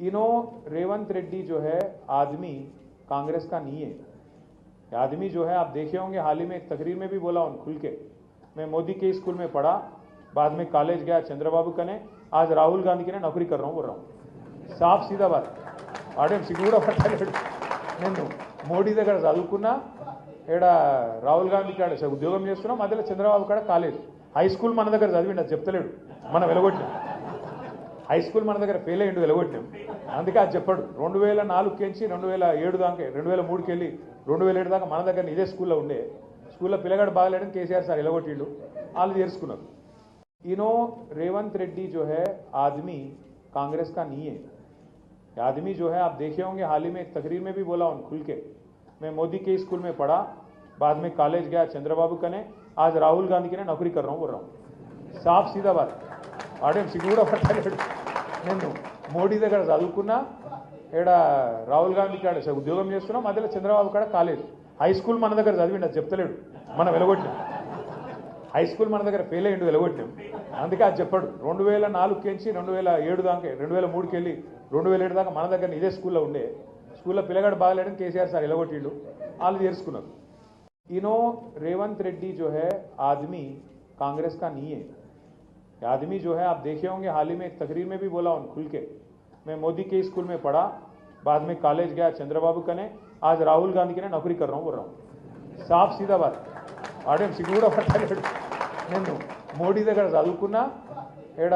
रेवंत रेड्डी जो है आदमी कांग्रेस का नहीं है। ये आदमी जो है आप देखे होंगे, हाल ही में एक तकरीर में भी बोला उन खुल के, मैं मोदी के स्कूल में पढ़ा, बाद में कॉलेज गया चंद्रबाबू कने, आज राहुल गांधी की नौकरी कर रहा हूँ बोल रहा हूँ। साफ सीधा बात आडेम सिगूड़ा पट्टालेడు నేను మోడీ దగ్గర చదువుకున్నా, ఇక్కడ రాహుల్ గాంధీ కాడ ఉద్యోగం చేస్తున్నా, మధ్యలో చంద్రబాబు కాడ కాలేజ్, హై స్కూల్ మన దగ్గర చదివిండు, అది చెప్తలేడు, మనం వెలగొట్టినాం. హై స్కూల్ మన దగ్గర ఫెయిల్ అయ్యిండు, వెలగొట్టినాం. అందుకే అది చెప్పాడు. 2004 నుంచి 2007 దాకా, 2003కి వెళ్ళి 2007 దాకా మన దగ్గర ఇదే స్కూల్లో ఉండే, స్కూల్లో పిల్లగాడు బాగలేడని కేసీఆర్ సార్ వెలగొట్టిండు, వాళ్ళు చేర్చుకున్నారు. रेवंत रेड्डी जो है आदमी कांग्रेस का नहीं है। ये आदमी जो है आप देखे होंगे, हाल ही में एक तकरीर में भी बोला उन खुल के, मैं मोदी के स्कूल में पढ़ा, बाद में कॉलेज गया चंद्रबाबू कने, आज राहुल गांधी की नौकरी कर रहा हूँ बोल रहा हूँ. साफ सीधा बात ఆడేం సిగ్గుడా పట్టాలేడు. నేను మోడీ దగ్గర చదువుకున్నా, ఇక్కడ రాహుల్ గాంధీ కాడ ఉద్యోగం చేస్తున్నా, మధ్యలో చంద్రబాబు కాడ కాలేజ్, హై స్కూల్ మన దగ్గర చదివిండు, అది చెప్తలేడు, మనం వెలగొట్టినాం. హై స్కూల్ మన దగ్గర ఫెయిల్ అయ్యిండు, వెలగొట్టినాం. అందుకే అది చెప్పాడు. 2004 నుంచి 2007 దాకా, 2003కి వెళ్ళి 2007 దాకా మన దగ్గర ఇదే స్కూల్లో ఉండే, స్కూల్లో పిల్లగాడు బాగలేడని కేసీఆర్ సార్ వెలగొట్టిండు, వాళ్ళు చేర్చుకున్నారు. रेवंत रेड्डी जो है आदमी कांग्रेस का नहीं है। ये आदमी जो है आप देखे होंगे, हाल ही में एक तकरीर में भी बोला उन खुल के, मैं मोदी के स्कूल में पढ़ा, बाद में कॉलेज गया चंद्रबाबू कने, आज राहुल गांधी की नौकरी कर रहा हूँ बोल रहा हूँ. साफ सीधा बात ఆడేం సిగ్గుడా పట్టాలేడు. నేను మోడీ దగ్గర చదువుకున్నా, ఇక్కడ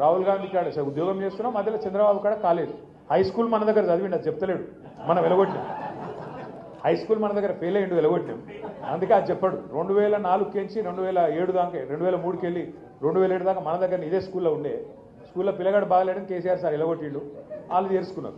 రాహుల్ గాంధీ కాడ ఉద్యోగం చేస్తున్నా, మధ్యలో చంద్రబాబు కాడ కాలేజ్, హై స్కూల్ మన దగ్గర చదివిండు, అది చెప్తలేడు, మనం వెలగొట్టినాం. హై స్కూల్ మన దగ్గర ఫెయిల్ అయ్యిండు, వెలగొట్టినాం. అందుకే అది చెప్పాడు. 2004 నుంచి 2007 దాకా, 2003కి వెళ్ళి 2007 దాకా మన దగ్గర ఇదే స్కూల్లో ఉండే, స్కూల్లో పిల్లగాడు బాగలేడని కేసీఆర్ సార్ వెలగొట్టిండు, వాళ్ళు చేర్చుకున్నారు.